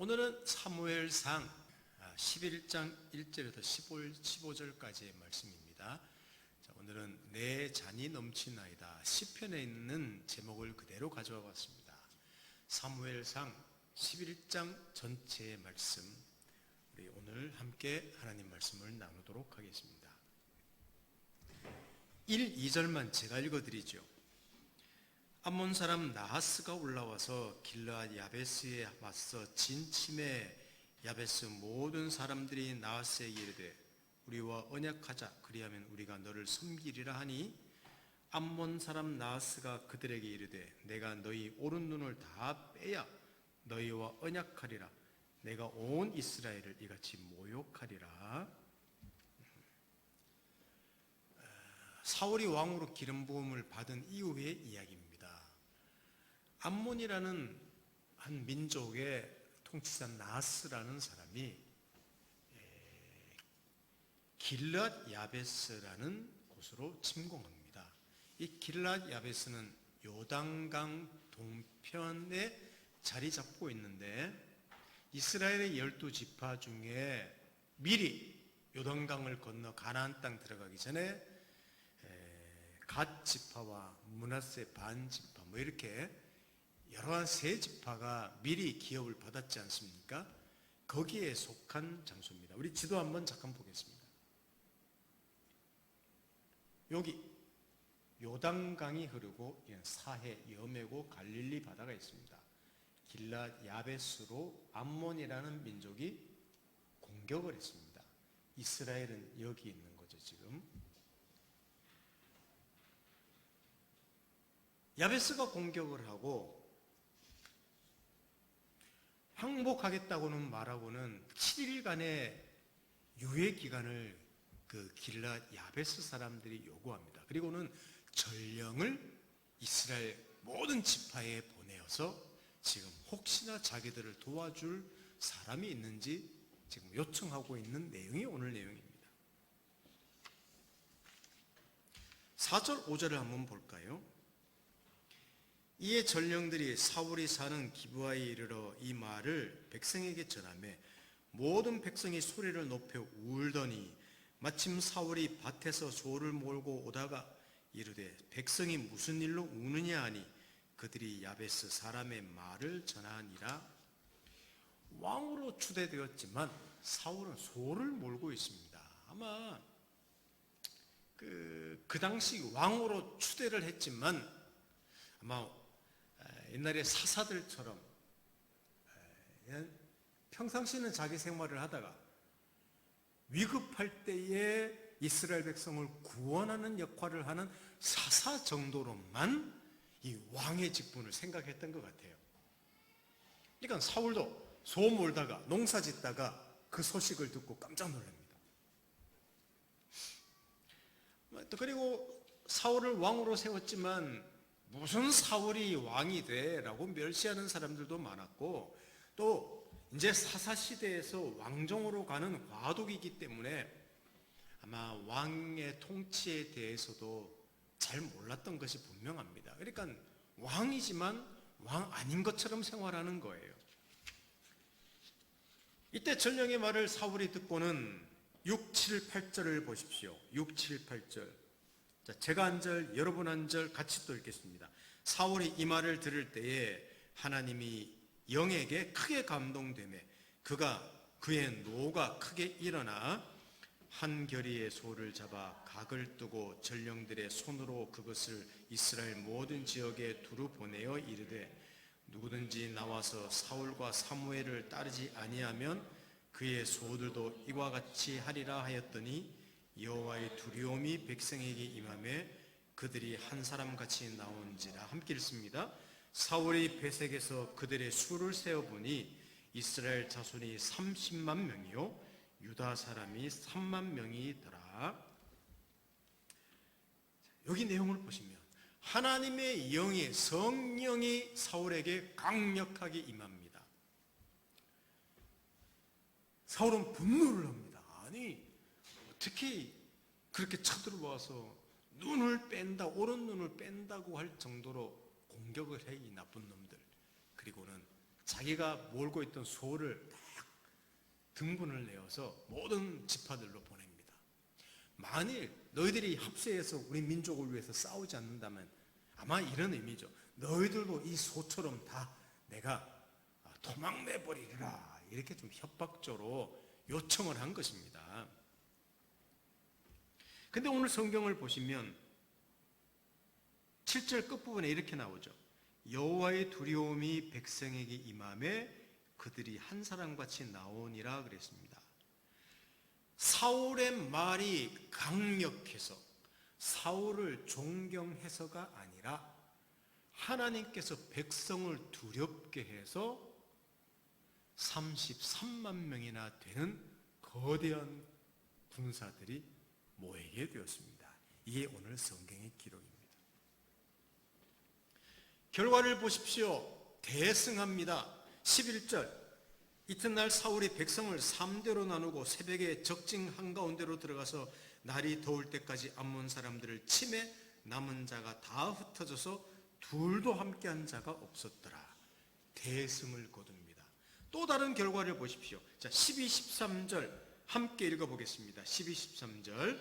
오늘은 사무엘상 11장 1절에서 15절까지의 말씀입니다. 오늘은 내 잔이 넘치나이다 시편에 있는 제목을 그대로 가져와 봤습니다. 사무엘상 11장 전체의 말씀, 우리 오늘 함께 하나님 말씀을 나누도록 하겠습니다. 1, 2절만 제가 읽어드리죠. 암몬 사람 나하스가 올라와서 길르앗 야베스에 맞서 진침해 야베스 모든 사람들이 나하스에게 이르되 우리와 언약하자, 그리하면 우리가 너를 섬기리라 하니, 암몬 사람 나하스가 그들에게 이르되 내가 너희 오른 눈을 다 빼야 너희와 언약하리라. 내가 온 이스라엘을 이같이 모욕하리라. 사울이 왕으로 기름 부음을 받은 이후의 이야기입니다. 암몬이라는 한 민족의 통치자 나하스라는 사람이 길르앗 야베스라는 곳으로 침공합니다. 이 길르앗 야베스는 요단강 동편에 자리 잡고 있는데, 이스라엘의 12지파 중에 미리 요단강을 건너 가나안 땅 들어가기 전에 갓 지파와 므낫세 반 지파 이렇게 여러 세 지파가 미리 기업을 받았지 않습니까? 거기에 속한 장소입니다. 우리 지도 한번 잠깐 보겠습니다. 여기 요단강이 흐르고 사해, 여메고, 갈릴리 바다가 있습니다. 길르앗 야베스로 암몬이라는 민족이 공격을 했습니다. 이스라엘은 여기 있는 거죠. 지금 야베스가 공격을 하고 항복하겠다고는 말하고는 7일간의 유예 기간을 그 길르앗 야베스 사람들이 요구합니다. 그리고는 전령을 이스라엘 모든 지파에 보내어서 지금 혹시나 자기들을 도와줄 사람이 있는지 지금 요청하고 있는 내용이 오늘 내용입니다. 4절 5절을 한번 볼까요? 이에 전령들이 사울이 사는 기브아에 이르러 이 말을 백성에게 전하매 모든 백성이 소리를 높여 울더니, 마침 사울이 밭에서 소를 몰고 오다가 이르되 백성이 무슨 일로 우느냐 하니 그들이 야베스 사람의 말을 전하니라. 왕으로 추대되었지만 사울은 소를 몰고 있습니다. 아마 그 당시 왕으로 추대를 했지만 아마 옛날에 사사들처럼 평상시는 자기 생활을 하다가 위급할 때에 이스라엘 백성을 구원하는 역할을 하는 사사 정도로만 이 왕의 직분을 생각했던 것 같아요. 그러니까 사울도 소 몰다가 농사 짓다가 그 소식을 듣고 깜짝 놀랍니다. 그리고 사울을 왕으로 세웠지만 무슨 사울이 왕이 돼? 라고 멸시하는 사람들도 많았고, 또 이제 사사시대에서 왕정으로 가는 과도기이기 때문에 아마 왕의 통치에 대해서도 잘 몰랐던 것이 분명합니다. 그러니까 왕이지만 왕 아닌 것처럼 생활하는 거예요. 이때 전령의 말을 사울이 듣고는 6, 7, 8절을 보십시오. 6, 7, 8절. 제가 한 절, 여러분 한 절 같이 또 읽겠습니다. 사울이 이 말을 들을 때에 하나님이 영에게 크게 감동되매 그의 노가 크게 일어나 한 겨리의 소를 잡아 각을 뜨고 전령들의 손으로 그것을 이스라엘 모든 지역에 두루 보내어 이르되 누구든지 나와서 사울과 사무엘을 따르지 아니하면 그의 소들도 이와 같이 하리라 하였더니 여호와의 두려움이 백성에게 임하매 그들이 한 사람같이 나온지라. 함께 읽습니다. 사울이 베색에서 그들의 수를 세어보니 이스라엘 자손이 30만 명이요 유다 사람이 3만 명이더라. 여기 내용을 보시면 하나님의 영이, 성령이 사울에게 강력하게 임합니다. 사울은 분노를 합니다. 아니 어떻게 그렇게 쳐들어와서 눈을 뺀다, 오른 눈을 뺀다고 할 정도로 공격을 해, 이 나쁜 놈들. 그리고는 자기가 몰고 있던 소를 딱 등분을 내어서 모든 지파들로 보냅니다. 만일 너희들이 합세해서 우리 민족을 위해서 싸우지 않는다면 아마 이런 의미죠. 너희들도 이 소처럼 다 내가 도망내버리리라, 이렇게 좀 협박적으로 요청을 한 것입니다. 근데 오늘 성경을 보시면 7절 끝부분에 이렇게 나오죠. 여호와의 두려움이 백성에게 임함에 그들이 한 사람같이 나오니라 그랬습니다. 사울의 말이 강력해서 사울을 존경해서가 아니라 하나님께서 백성을 두렵게 해서 33만 명이나 되는 거대한 군사들이 모이게 되었습니다. 이게 오늘 성경의 기록입니다. 결과를 보십시오. 대승합니다. 11절, 이튿날 사울이 백성을 3대로 나누고 새벽에 적진 한가운데로 들어가서 날이 더울 때까지 암몬 사람들을 치매 남은 자가 다 흩어져서 둘도 함께한 자가 없었더라. 대승을 거둡니다. 또 다른 결과를 보십시오. 자, 12, 13절 함께 읽어보겠습니다. 12, 13절,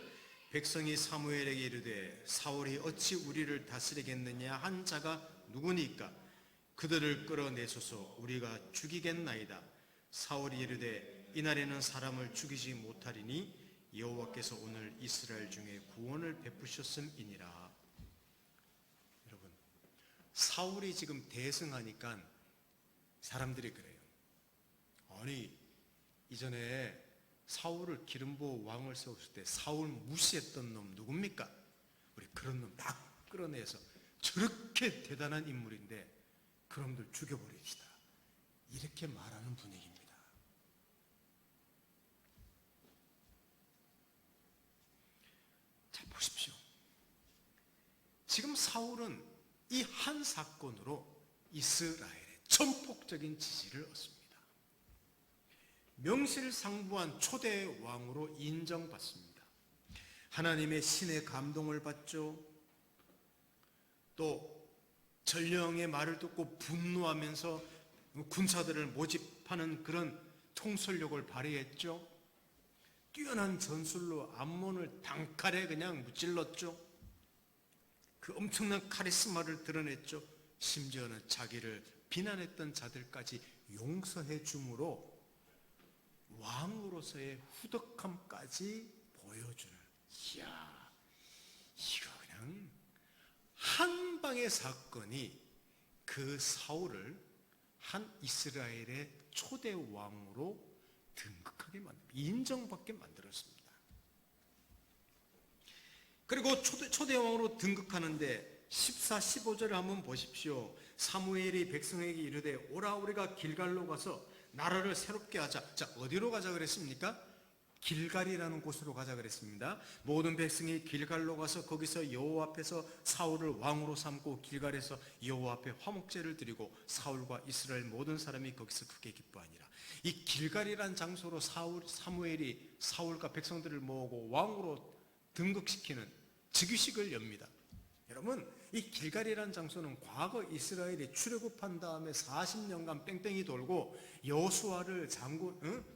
백성이 사무엘에게 이르되 사울이 어찌 우리를 다스리겠느냐 한 자가 누구니까? 그들을 끌어내소서, 우리가 죽이겠나이다. 사울이 이르되 이날에는 사람을 죽이지 못하리니 여호와께서 오늘 이스라엘 중에 구원을 베푸셨음이니라. 여러분, 사울이 지금 대승하니까 사람들이 그래요. 아니, 이전에 사울을 기름 부어 왕을 세웠을 때 사울 무시했던 놈 누굽니까? 우리 그런 놈 딱 끌어내서 저렇게 대단한 인물인데 그놈들 죽여버립시다, 이렇게 말하는 분위기입니다. 자, 보십시오. 지금 사울은 이 한 사건으로 이스라엘의 전폭적인 지지를 얻습니다. 명실상부한 초대 왕으로 인정받습니다. 하나님의 신의 감동을 받죠. 또 전령의 말을 듣고 분노하면서 군사들을 모집하는 그런 통솔력을 발휘했죠. 뛰어난 전술로 암몬을 단칼에 그냥 무찔렀죠. 그 엄청난 카리스마를 드러냈죠. 심지어는 자기를 비난했던 자들까지 용서해 줌으로 왕으로서의 후덕함까지 보여주는, 이야, 이거 그냥 한 방의 사건이 그 사울을 한 이스라엘의 초대 왕으로 등극하게 인정받게 만들었습니다. 그리고 초대 왕으로 등극하는데 14, 15절을 한번 보십시오. 사무엘이 백성에게 이르되 오라, 우리가 길갈로 가서 나라를 새롭게 하자. 자, 어디로 가자 그랬습니까? 길갈이라는 곳으로 가자 그랬습니다. 모든 백성이 길갈로 가서 거기서 여호와 앞에서 사울을 왕으로 삼고 길갈에서 여호와 앞에 화목제를 드리고 사울과 이스라엘 모든 사람이 거기서 크게 기뻐하니라. 이 길갈이란 장소로 사무엘이 사울과 백성들을 모으고 왕으로 등극시키는 즉위식을 엽니다. 여러분, 이 길갈이라는 장소는 과거 이스라엘이 출애굽한 다음에 40년간 뺑뺑이 돌고 여호수아를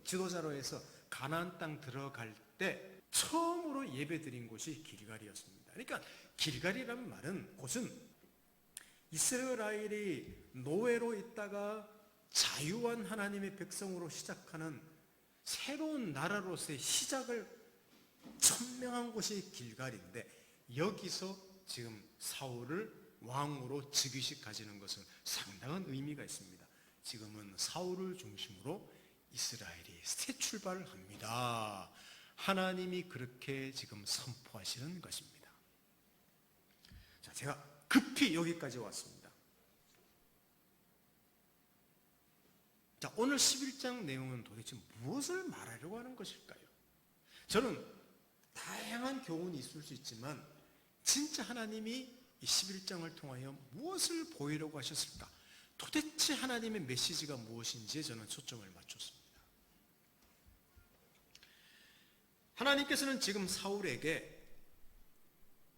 지도자로 해서 가나안 땅 들어갈 때 처음으로 예배드린 곳이 길갈이었습니다. 그러니까 길갈이라는 말은, 곳은 이스라엘이 노예로 있다가 자유한 하나님의 백성으로 시작하는 새로운 나라로서의 시작을 천명한 곳이 길갈인데, 여기서 지금 사울을 왕으로 즉위식 가지는 것은 상당한 의미가 있습니다. 지금은 사울을 중심으로 이스라엘이 새 출발을 합니다. 하나님이 그렇게 지금 선포하시는 것입니다. 자, 제가 급히 여기까지 왔습니다. 자, 오늘 11장 내용은 도대체 무엇을 말하려고 하는 것일까요? 저는 다양한 교훈이 있을 수 있지만 진짜 하나님이 이 11장을 통하여 무엇을 보이려고 하셨을까? 도대체 하나님의 메시지가 무엇인지에 저는 초점을 맞췄습니다. 하나님께서는 지금 사울에게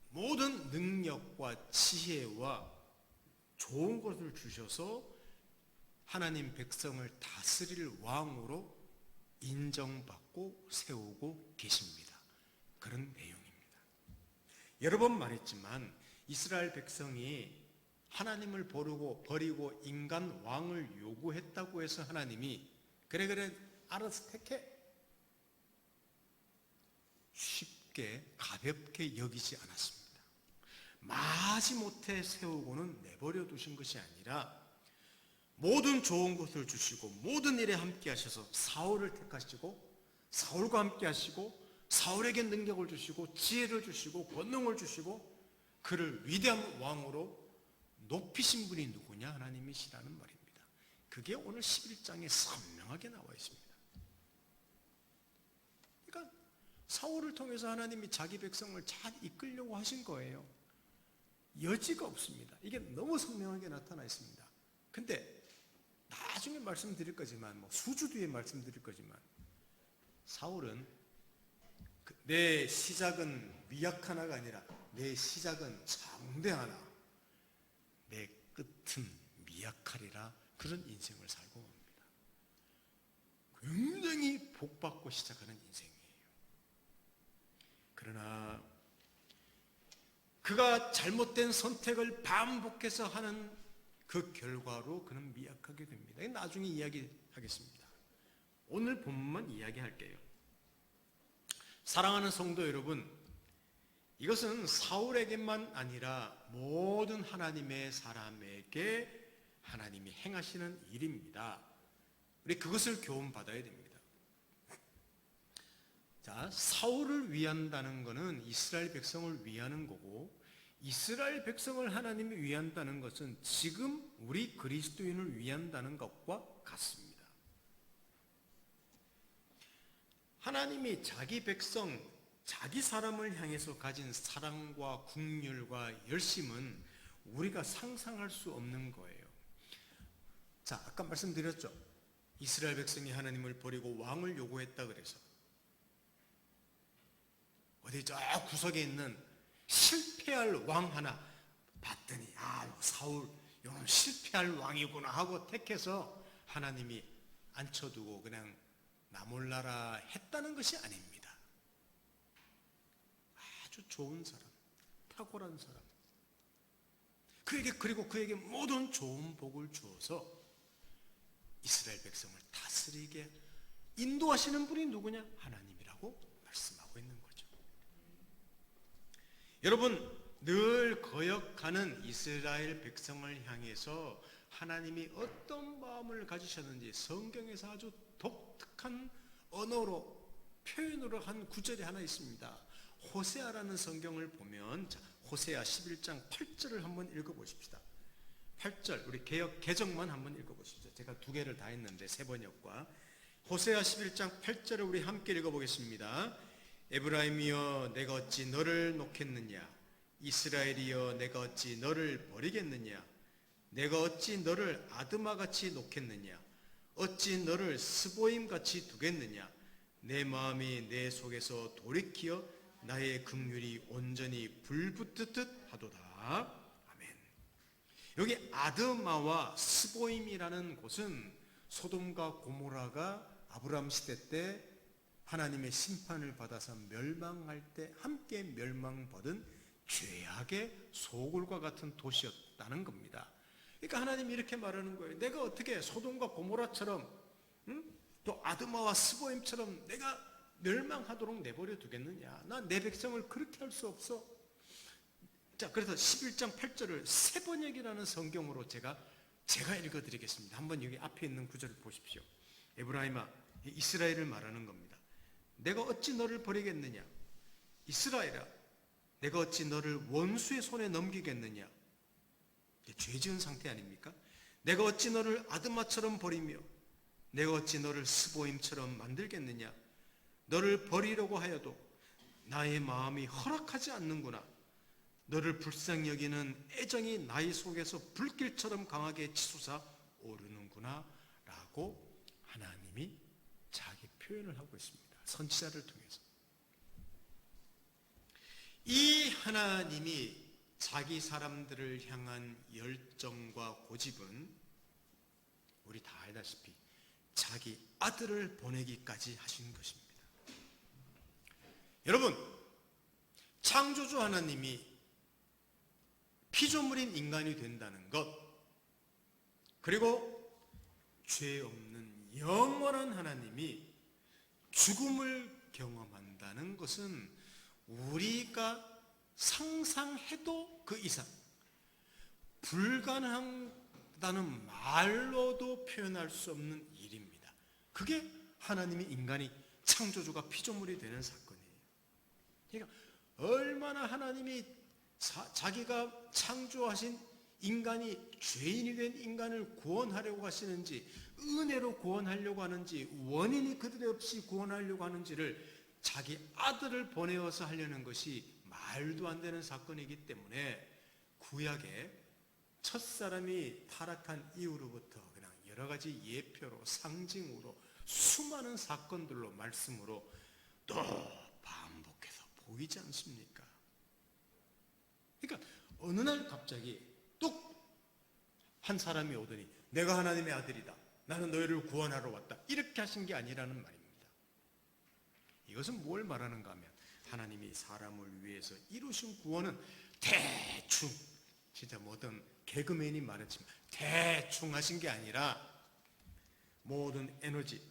모든 능력과 지혜와 좋은 것을 주셔서 하나님 백성을 다스릴 왕으로 인정받고 세우고 계십니다. 그런 내용입니다. 여러 번 말했지만 이스라엘 백성이 하나님을 버리고 인간 왕을 요구했다고 해서 하나님이 그래 알아서 택해 쉽게 가볍게 여기지 않았습니다. 마지못해 세우고는 내버려 두신 것이 아니라 모든 좋은 것을 주시고 모든 일에 함께 하셔서 사울을 택하시고 사울과 함께 하시고 사울에게 능력을 주시고 지혜를 주시고 권능을 주시고 그를 위대한 왕으로 높이신 분이 누구냐? 하나님이시라는 말입니다. 그게 오늘 11장에 선명하게 나와 있습니다. 그러니까 사울을 통해서 하나님이 자기 백성을 잘 이끌려고 하신 거예요. 여지가 없습니다. 이게 너무 선명하게 나타나 있습니다. 근데 나중에 말씀드릴 거지만 수주 뒤에 말씀드릴 거지만 사울은 내 시작은 미약하나가 아니라 내 시작은 장대하나 내 끝은 미약하리라 그런 인생을 살고 옵니다. 굉장히 복받고 시작하는 인생이에요. 그러나 그가 잘못된 선택을 반복해서 하는 그 결과로 그는 미약하게 됩니다. 나중에 이야기하겠습니다. 오늘 본문만 이야기할게요. 사랑하는 성도 여러분, 이것은 사울에게만 아니라 모든 하나님의 사람에게 하나님이 행하시는 일입니다. 우리 그것을 교훈받아야 됩니다. 자, 사울을 위한다는 것은 이스라엘 백성을 위하는 거고 이스라엘 백성을 하나님이 위한다는 것은 지금 우리 그리스도인을 위한다는 것과 같습니다. 하나님이 자기 백성, 자기 사람을 향해서 가진 사랑과 긍휼과 열심은 우리가 상상할 수 없는 거예요. 자, 아까 말씀드렸죠. 이스라엘 백성이 하나님을 버리고 왕을 요구했다 그래서 어디 저 구석에 있는 실패할 왕 하나 봤더니 사울 이놈 실패할 왕이구나 하고 택해서 하나님이 앉혀두고 그냥 나 몰라라 했다는 것이 아닙니다. 아주 좋은 사람, 탁월한 사람, 그리고 그에게 모든 좋은 복을 주어서 이스라엘 백성을 다스리게 인도하시는 분이 누구냐? 하나님이라고 말씀하고 있는 거죠. 여러분, 늘 거역하는 이스라엘 백성을 향해서 하나님이 어떤 마음을 가지셨는지 성경에서 아주 독특한 언어로 표현으로 한 구절이 하나 있습니다. 호세아라는 성경을 보면 호세아 11장 8절을 한번 읽어보십시다. 8절 우리 개정만 한번 읽어보십시오. 제가 두 개를 다 했는데 세 번역과 호세아 11장 8절을 우리 함께 읽어보겠습니다. 에브라임이여 내가 어찌 너를 놓겠느냐? 이스라엘이여 내가 어찌 너를 버리겠느냐? 내가 어찌 너를 아드마같이 놓겠느냐? 어찌 너를 스보임같이 두겠느냐? 내 마음이 내 속에서 돌이키어 나의 긍휼이 온전히 불붙듯 하도다. 아멘. 여기 아드마와 스보임이라는 곳은 소돔과 고모라가 아브라함 시대 때 하나님의 심판을 받아서 멸망할 때 함께 멸망받은 죄악의 소굴과 같은 도시였다는 겁니다. 그러니까 하나님이 이렇게 말하는 거예요. 내가 어떻게 소돔과 고모라처럼 또 아드마와 스보임처럼 내가 멸망하도록 내버려 두겠느냐? 나 내 백성을 그렇게 할 수 없어. 자, 그래서 11장 8절을 세 번역이라는 성경으로 제가 읽어드리겠습니다. 한번 여기 앞에 있는 구절을 보십시오. 에브라임아, 이스라엘을 말하는 겁니다. 내가 어찌 너를 버리겠느냐? 이스라엘아, 내가 어찌 너를 원수의 손에 넘기겠느냐? 죄 지은 상태 아닙니까? 내가 어찌 너를 아드마처럼 버리며 내가 어찌 너를 스보임처럼 만들겠느냐? 너를 버리려고 하여도 나의 마음이 허락하지 않는구나. 너를 불쌍히 여기는 애정이 나의 속에서 불길처럼 강하게 치솟아 오르는구나 라고 하나님이 자기 표현을 하고 있습니다. 선지자를 통해서. 이 하나님이 자기 사람들을 향한 열정과 고집은 우리 다 알다시피 자기 아들을 보내기까지 하신 것입니다. 여러분, 창조주 하나님이 피조물인 인간이 된다는 것, 그리고 죄 없는 영원한 하나님이 죽음을 경험한다는 것은 우리가 상상해도 그 이상 불가능하다는 말로도 표현할 수 없는 일입니다. 그게 하나님이 인간이 창조주가 피조물이 되는 사건이에요. 그러니까 얼마나 하나님이 자기가 창조하신 인간이 죄인이 된 인간을 구원하려고 하시는지, 은혜로 구원하려고 하는지, 원인이 그들 없이 구원하려고 하는지를 자기 아들을 보내어서 하려는 것이 말도 안 되는 사건이기 때문에 구약에 첫사람이 타락한 이후로부터 그냥 여러 가지 예표로, 상징으로, 수많은 사건들로, 말씀으로 또 반복해서 보이지 않습니까? 그러니까 어느 날 갑자기 또 한 사람이 오더니 내가 하나님의 아들이다, 나는 너희를 구원하러 왔다, 이렇게 하신 게 아니라는 말입니다. 이것은 뭘 말하는가 하면 하나님이 사람을 위해서 이루신 구원은 대충, 진짜 모든 개그맨이 말했지만 대충 하신 게 아니라 모든 에너지,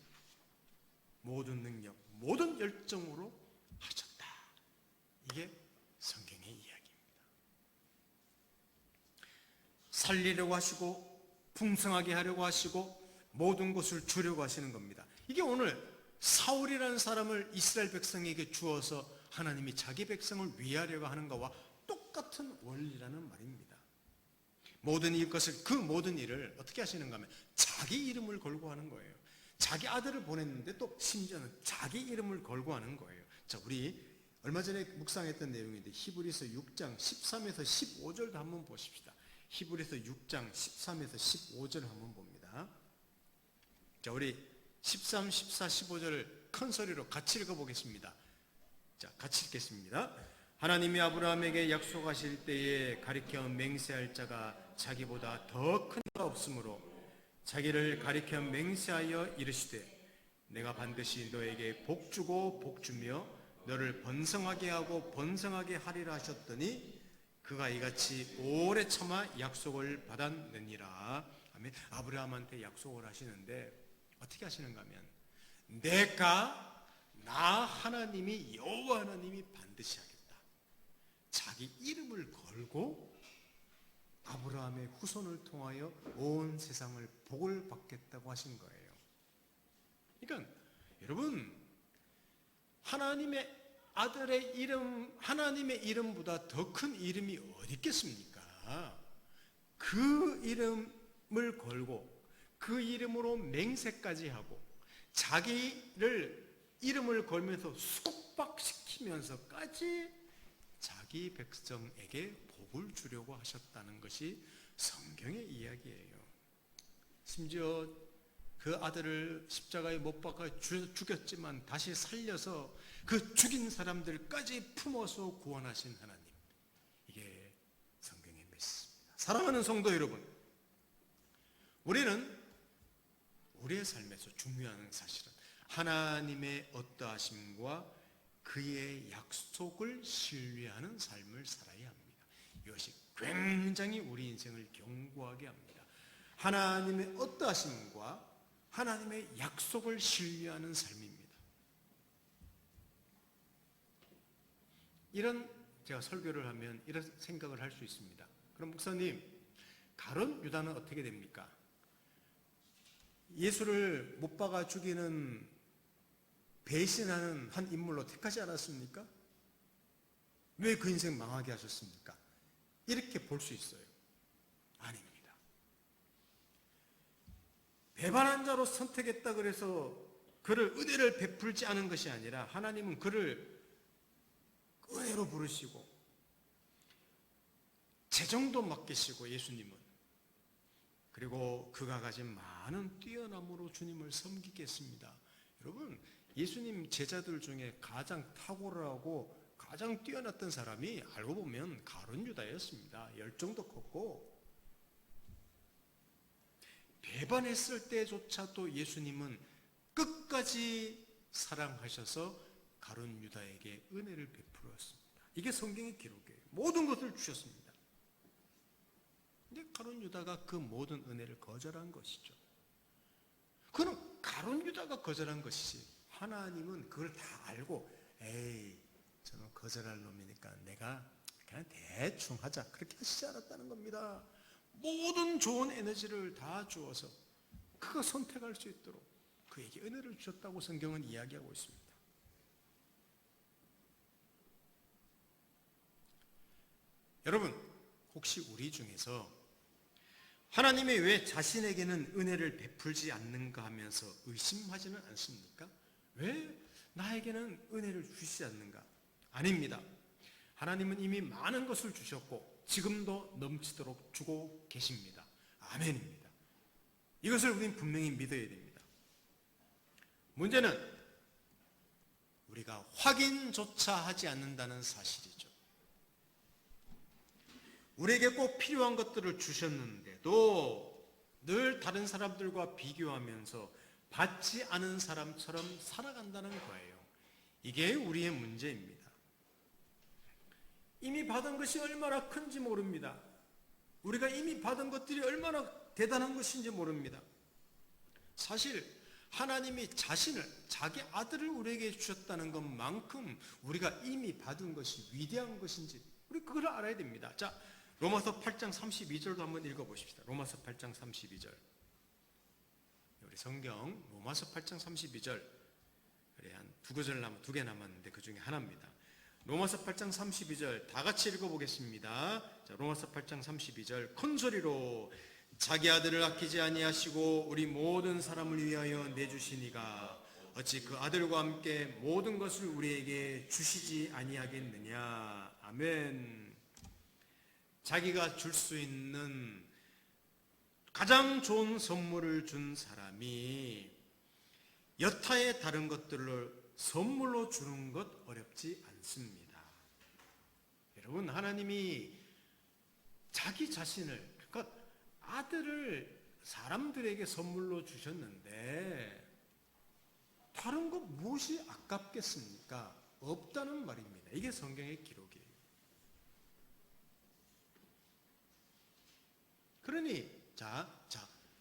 모든 능력, 모든 열정으로 하셨다. 이게 성경의 이야기입니다. 살리려고 하시고 풍성하게 하려고 하시고 모든 것을 주려고 하시는 겁니다. 이게 오늘 사울이라는 사람을 이스라엘 백성에게 주어서 하나님이 자기 백성을 위하려고 하는 것과 똑같은 원리라는 말입니다. 모든 이것을, 그 모든 일을 어떻게 하시는가 하면 자기 이름을 걸고 하는 거예요. 자기 아들을 보냈는데 또 심지어는 자기 이름을 걸고 하는 거예요. 자, 우리 얼마 전에 묵상했던 내용인데 히브리서 6장 13에서 15절도 한번 보십시다. 히브리서 6장 13에서 15절 한번 봅니다. 자, 우리 13, 14, 15절을 큰 소리로 같이 읽어보겠습니다. 자, 같이 읽겠습니다. 하나님이 아브라함에게 약속하실 때에 가리켜 맹세할 자가 자기보다 더 큰 자가 없으므로 자기를 가리켜 맹세하여 이르시되 내가 반드시 너에게 복주고 복주며 너를 번성하게 하고 번성하게 하리라 하셨더니 그가 이같이 오래 참아 약속을 받았느니라. 아멘. 아브라함한테 약속을 하시는데 어떻게 하시는가 하면 나 하나님이 여호와 하나님이 반드시 하겠다. 자기 이름을 걸고 아브라함의 후손을 통하여 온 세상을 복을 받겠다고 하신 거예요. 그러니까 여러분, 하나님의 아들의 이름, 하나님의 이름보다 더 큰 이름이 어디 있겠습니까? 그 이름을 걸고 그 이름으로 맹세까지 하고 자기를 이름을 걸면서 숙박시키면서까지 자기 백성에게 복을 주려고 하셨다는 것이 성경의 이야기예요. 심지어 그 아들을 십자가에 못 박아 죽였지만 다시 살려서 그 죽인 사람들까지 품어서 구원하신 하나님, 이게 성경의 메시지입니다. 사랑하는 성도 여러분, 우리는 우리의 삶에서 중요한 사실은 하나님의 어떠하심과 그의 약속을 신뢰하는 삶을 살아야 합니다. 이것이 굉장히 우리 인생을 견고하게 합니다. 하나님의 어떠하심과 하나님의 약속을 신뢰하는 삶입니다. 이런 제가 설교를 하면 이런 생각을 할 수 있습니다. 그럼 목사님, 가룟 유다는 어떻게 됩니까? 예수를 못 박아 죽이는 배신하는 한 인물로 택하지 않았습니까? 왜 그 인생 망하게 하셨습니까? 이렇게 볼 수 있어요. 아닙니다. 배반한 자로 선택했다 그래서 그를 은혜를 베풀지 않은 것이 아니라 하나님은 그를 은혜로 부르시고 재정도 맡기시고 예수님은, 그리고 그가 가진 많은 뛰어남으로 주님을 섬기겠습니다. 여러분, 예수님 제자들 중에 가장 탁월하고 가장 뛰어났던 사람이 알고 보면 가룟 유다였습니다. 열정도 컸고 배반했을 때조차도 예수님은 끝까지 사랑하셔서 가룟 유다에게 은혜를 베풀었습니다. 이게 성경의 기록이에요. 모든 것을 주셨습니다. 근데 가룟 유다가 그 모든 은혜를 거절한 것이죠. 그럼 가룟 유다가 거절한 것이지 하나님은 그걸 다 알고 에이 저는 거절할 놈이니까 내가 그냥 대충 하자 그렇게 하시지 않았다는 겁니다. 모든 좋은 에너지를 다 주어서 그가 선택할 수 있도록 그에게 은혜를 주셨다고 성경은 이야기하고 있습니다. 여러분 혹시 우리 중에서 하나님이 왜 자신에게는 은혜를 베풀지 않는가 하면서 의심하지는 않습니까? 왜 나에게는 은혜를 주시지 않는가? 아닙니다. 하나님은 이미 많은 것을 주셨고 지금도 넘치도록 주고 계십니다. 아멘입니다. 이것을 우리는 분명히 믿어야 됩니다. 문제는 우리가 확인조차 하지 않는다는 사실이죠. 우리에게 꼭 필요한 것들을 주셨는데도 늘 다른 사람들과 비교하면서 받지 않은 사람처럼 살아간다는 거예요. 이게 우리의 문제입니다. 이미 받은 것이 얼마나 큰지 모릅니다. 우리가 이미 받은 것들이 얼마나 대단한 것인지 모릅니다. 사실 하나님이 자신을 자기 아들을 우리에게 주셨다는 것만큼 우리가 이미 받은 것이 위대한 것인지 우리 그걸 알아야 됩니다. 자, 로마서 8장 32절도 한번 읽어보십시다. 로마서 8장 32절. 우리 성경 로마서 8장 32절. 그래 한 두 개 남았는데 그 중에 하나입니다. 로마서 8장 32절 다 같이 읽어보겠습니다. 자, 로마서 8장 32절 큰 소리로 자기 아들을 아끼지 아니하시고 우리 모든 사람을 위하여 내주시니가 어찌 그 아들과 함께 모든 것을 우리에게 주시지 아니하겠느냐. 아멘. 자기가 줄 수 있는 가장 좋은 선물을 준 사람이 여타의 다른 것들을 선물로 주는 것 어렵지 않습니다. 여러분 하나님이 자기 자신을 그러니까 아들을 사람들에게 선물로 주셨는데 다른 것 무엇이 아깝겠습니까? 없다는 말입니다. 이게 성경의 기록이에요. 그러니 자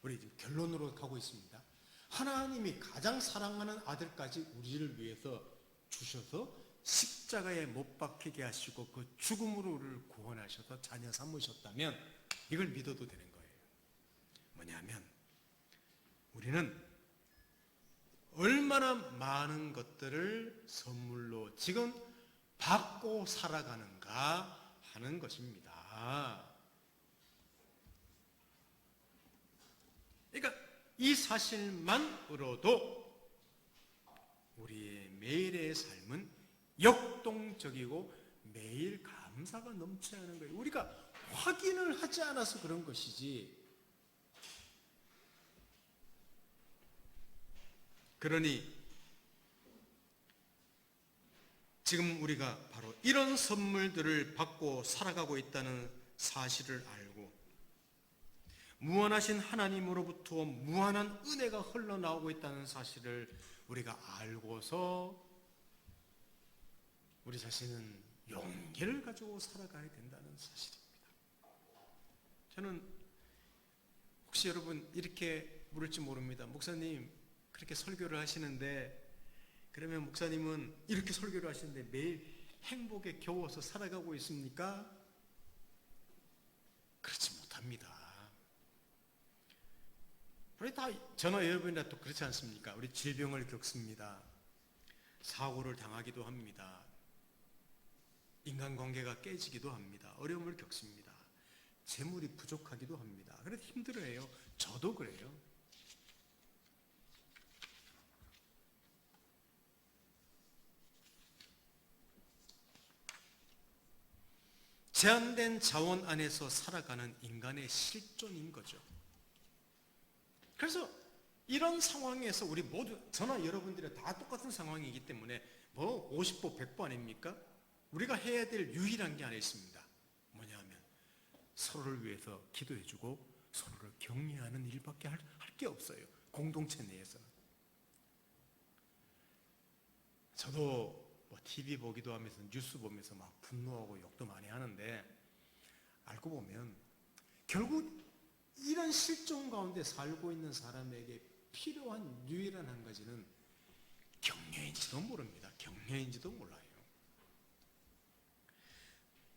우리 결론으로 가고 있습니다. 하나님이 가장 사랑하는 아들까지 우리를 위해서 주셔서 십자가에 못 박히게 하시고 그 죽음으로 우리를 구원하셔서 자녀 삼으셨다면 이걸 믿어도 되는 거예요. 뭐냐면 우리는 얼마나 많은 것들을 선물로 지금 받고 살아가는가 하는 것입니다. 그러니까 이 사실만으로도 우리의 매일의 삶은 역동적이고 매일 감사가 넘쳐야 하는 거예요. 우리가 확인을 하지 않아서 그런 것이지. 그러니 지금 우리가 바로 이런 선물들을 받고 살아가고 있다는 사실을 알고 무한하신 하나님으로부터 무한한 은혜가 흘러나오고 있다는 사실을 우리가 알고서 우리 자신은 용기를 가지고 살아가야 된다는 사실입니다. 저는 혹시 여러분 이렇게 물을지 모릅니다. 목사님 그렇게 설교를 하시는데 그러면 목사님은 이렇게 설교를 하시는데 매일 행복에 겨워서 살아가고 있습니까? 그렇지 못합니다. 우리 다 저나 여러분이나 또 그렇지 않습니까? 우리 질병을 겪습니다. 사고를 당하기도 합니다. 인간관계가 깨지기도 합니다. 어려움을 겪습니다. 재물이 부족하기도 합니다. 그래서 힘들어해요. 저도 그래요. 제한된 자원 안에서 살아가는 인간의 실존인 거죠. 그래서 이런 상황에서 우리 모두 저나 여러분들이 다 똑같은 상황이기 때문에 뭐 50보 100보 아닙니까? 우리가 해야 될 유일한 게 하나 있습니다. 뭐냐 하면 서로를 위해서 기도해주고 서로를 격려하는 일밖에 할 밖에 없어요. 공동체 내에서는. 저도 뭐 TV 보기도 하면서 뉴스 보면서 막 분노하고 욕도 많이 하는데, 알고 보면 결국 이런 실종 가운데 살고 있는 사람에게 필요한 유일한 한 가지는 격려인지도 모릅니다. 격려인지도 몰라요.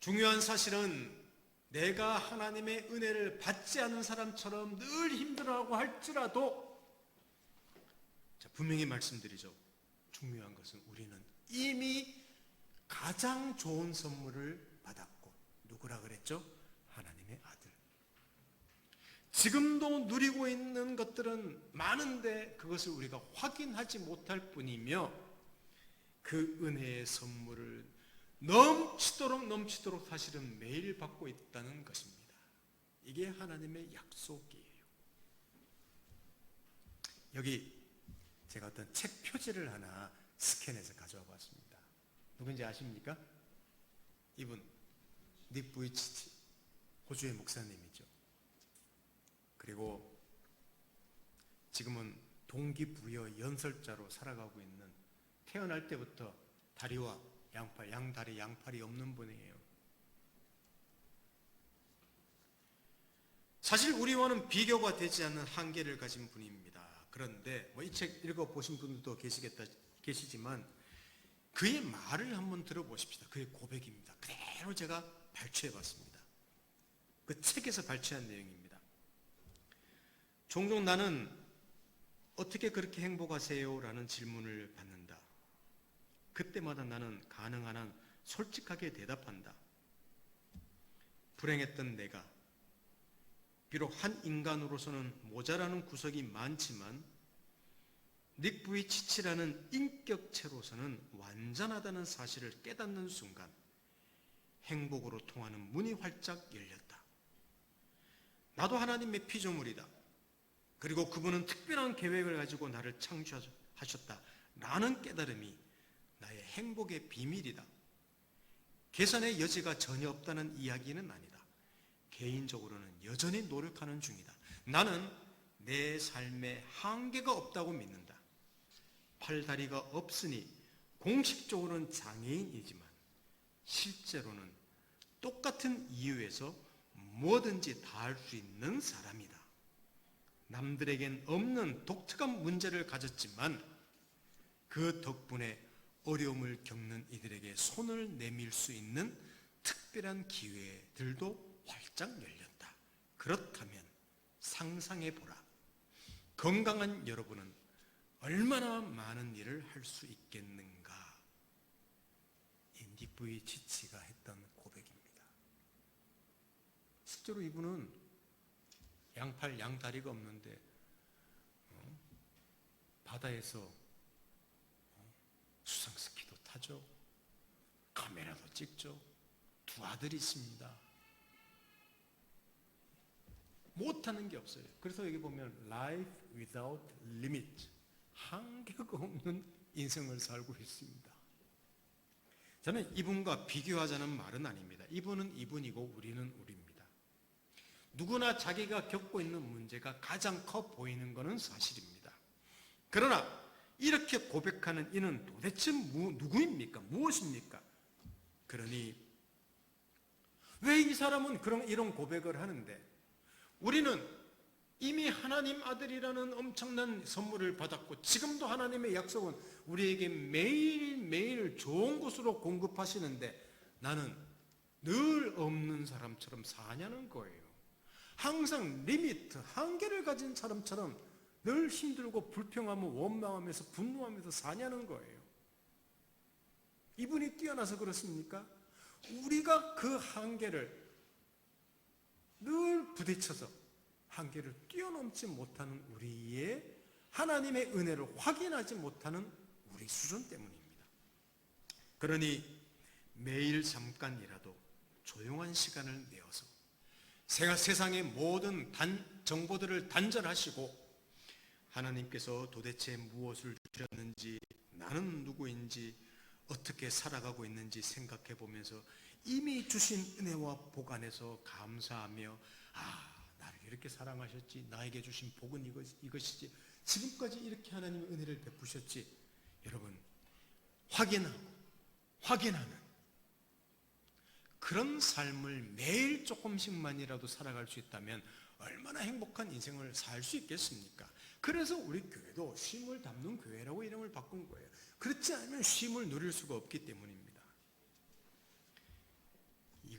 중요한 사실은 내가 하나님의 은혜를 받지 않는 사람처럼 늘 힘들어하고 할지라도, 분명히 말씀드리죠. 중요한 것은 우리는 이미 가장 좋은 선물을 받았고, 누구라 그랬죠? 하나님의 아들. 지금도 누리고 있는 것들은 많은데 그것을 우리가 확인하지 못할 뿐이며, 그 은혜의 선물을 넘치도록 사실은 매일 받고 있다는 것입니다. 이게 하나님의 약속이에요. 여기 제가 어떤 책 표지를 하나 스캔해서 가져와 봤습니다. 누군지 아십니까? 이분 닉 부이치치, 호주의 목사님이죠. 그리고 지금은 동기부여 연설자로 살아가고 있는, 태어날 때부터 다리와 양팔, 양다리 양팔이 없는 분이에요. 사실 우리와는 비교가 되지 않는 한계를 가진 분입니다. 그런데 이 책 읽어보신 분들도 계시지만 그의 말을 한번 들어보십시다. 그의 고백입니다. 그대로 제가 발췌해봤습니다. 그 책에서 발췌한 내용입니다. 종종 나는 어떻게 그렇게 행복하세요? 라는 질문을 받는다. 그때마다 나는 가능한 한 솔직하게 대답한다. 불행했던 내가 비록 한 인간으로서는 모자라는 구석이 많지만 닉 부이치치라는 인격체로서는 완전하다는 사실을 깨닫는 순간 행복으로 통하는 문이 활짝 열렸다. 나도 하나님의 피조물이다. 그리고 그분은 특별한 계획을 가지고 나를 창조하셨다. 라는 깨달음이 나의 행복의 비밀이다. 개선의 여지가 전혀 없다는 이야기는 아니다. 개인적으로는 여전히 노력하는 중이다. 나는 내 삶에 한계가 없다고 믿는다. 팔다리가 없으니 공식적으로는 장애인이지만 실제로는 똑같은 이유에서 뭐든지 다 할 수 있는 사람이다. 남들에겐 없는 독특한 문제를 가졌지만 그 덕분에 어려움을 겪는 이들에게 손을 내밀 수 있는 특별한 기회들도 활짝 열렸다. 그렇다면 상상해보라. 건강한 여러분은 얼마나 많은 일을 할 수 있겠는가. 이 닉 부이치치가 했던 고백입니다. 실제로 이분은 양팔 양다리가 없는데 바다에서 수상스키도 타죠. 카메라도 찍죠. 두 아들이 있습니다. 못하는 게 없어요. 그래서 여기 보면 Life without limit, 한계가 없는 인생을 살고 있습니다. 저는 이분과 비교하자는 말은 아닙니다. 이분은 이분이고 우리는 우리입니다. 누구나 자기가 겪고 있는 문제가 가장 커 보이는 것은 사실입니다. 그러나 이렇게 고백하는 이는 도대체 누구입니까? 무엇입니까? 그러니 왜 이 사람은 이런 고백을 하는데 우리는 이미 하나님 아들이라는 엄청난 선물을 받았고 지금도 하나님의 약속은 우리에게 매일매일 좋은 곳으로 공급하시는데 나는 늘 없는 사람처럼 사냐는 거예요. 항상 리미트, 한계를 가진 사람처럼 늘 힘들고 불평하며 원망하면서 분노하면서 사냐는 거예요. 이분이 뛰어나서 그렇습니까? 우리가 그 한계를 늘 부딪혀서 한계를 뛰어넘지 못하는 우리의 하나님의 은혜를 확인하지 못하는 우리 수준 때문입니다. 그러니 매일 잠깐이라도 조용한 시간을 내어서 세상의 모든 정보들을 단절하시고 하나님께서 도대체 무엇을 주셨는지, 나는 누구인지, 어떻게 살아가고 있는지 생각해 보면서 이미 주신 은혜와 복 안에서 감사하며 나를 이렇게 사랑하셨지. 나에게 주신 복은 이것이지. 지금까지 이렇게 하나님의 은혜를 베푸셨지. 여러분, 확인하는 그런 삶을 매일 조금씩만이라도 살아갈 수 있다면 얼마나 행복한 인생을 살 수 있겠습니까? 그래서 우리 교회도 쉼을 담는 교회라고 이름을 바꾼 거예요. 그렇지 않으면 쉼을 누릴 수가 없기 때문입니다.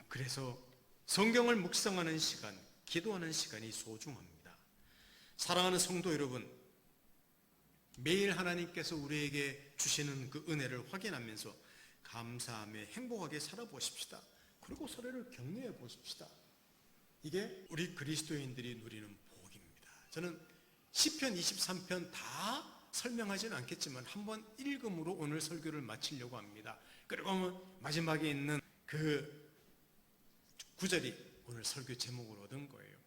그래서 성경을 묵상하는 시간, 기도하는 시간이 소중합니다. 사랑하는 성도 여러분, 매일 하나님께서 우리에게 주시는 그 은혜를 확인하면서 감사하며 행복하게 살아보십시다. 그리고 서로를 격려해 보십시다. 이게 우리 그리스도인들이 누리는 복입니다. 저는 시편 23편 다 설명하지는 않겠지만 한번 읽음으로 오늘 설교를 마치려고 합니다. 그리고 마지막에 있는 그 구절이 오늘 설교 제목으로 얻은 거예요.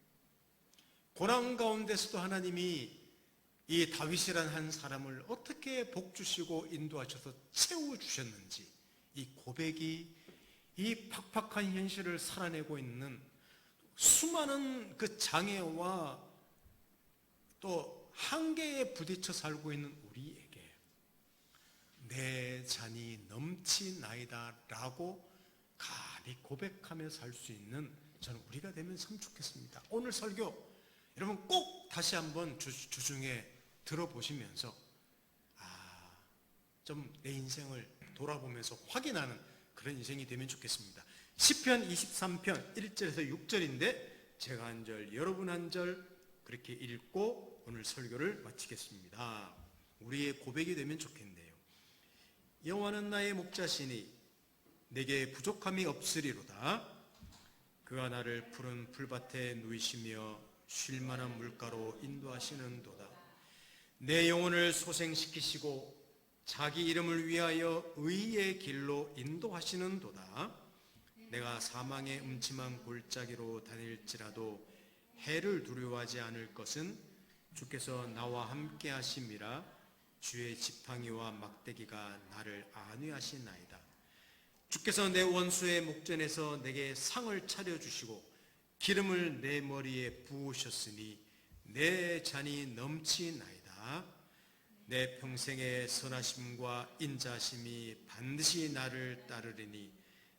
고난 가운데서도 하나님이 이 다윗이라는 한 사람을 어떻게 복 주시고 인도하셔서 채워주셨는지, 이 고백이 이 팍팍한 현실을 살아내고 있는 수많은 그 장애와 또 한계에 부딪혀 살고 있는 우리에게 내 잔이 넘치나이다 라고 감히 고백하며 살 수 있는 저는 우리가 되면 참 좋겠습니다. 오늘 설교 여러분 꼭 다시 한번 주중에 들어보시면서 좀 내 인생을 돌아보면서 확인하는 그런 인생이 되면 좋겠습니다. 시편 23편 1절에서 6절인데 제가 한 절, 여러분 한 절 그렇게 읽고 오늘 설교를 마치겠습니다. 우리의 고백이 되면 좋겠네요. 여호와는 나의 목자시니 내게 부족함이 없으리로다. 그가 나를 푸른 풀밭에 누이시며 쉴만한 물가로 인도하시는도다. 내 영혼을 소생시키시고 자기 이름을 위하여 의의 길로 인도하시는도다. 내가 사망의 음침한 골짜기로 다닐지라도 해를 두려워하지 않을 것은 주께서 나와 함께 하심이라. 주의 지팡이와 막대기가 나를 안위하시나이다. 주께서 내 원수의 목전에서 내게 상을 차려주시고 기름을 내 머리에 부으셨으니 내 잔이 넘치나이다. 내 평생의 선하심과 인자심이 반드시 나를 따르리니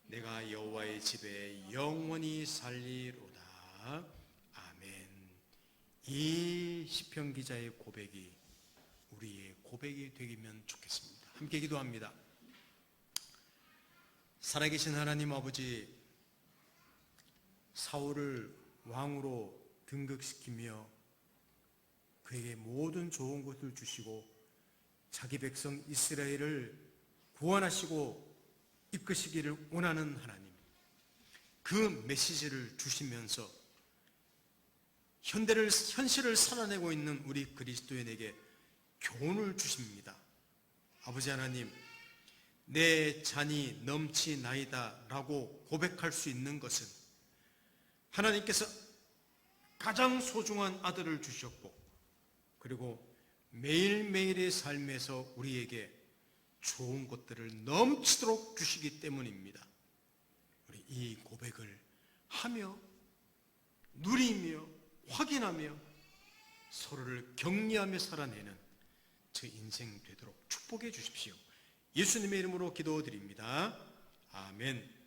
내가 여호와의 집에 영원히 살리로다. 아멘. 이 시편 기자의 고백이 우리의 고백이 되기면 좋겠습니다. 함께 기도합니다. 살아계신 하나님 아버지, 사울을 왕으로 등극시키며 그에게 모든 좋은 것을 주시고 자기 백성 이스라엘을 구원하시고 이끄시기를 원하는 하나님, 그 메시지를 주시면서 현실을 살아내고 있는 우리 그리스도인에게 교훈을 주십니다. 아버지 하나님, 내 잔이 넘치나이다 라고 고백할 수 있는 것은 하나님께서 가장 소중한 아들을 주셨고, 그리고 매일매일의 삶에서 우리에게 좋은 것들을 넘치도록 주시기 때문입니다. 우리 이 고백을 하며 누리며 확인하며 서로를 격려하며 살아내는 저 인생 되도록 축복해 주십시오. 예수님의 이름으로 기도드립니다. 아멘.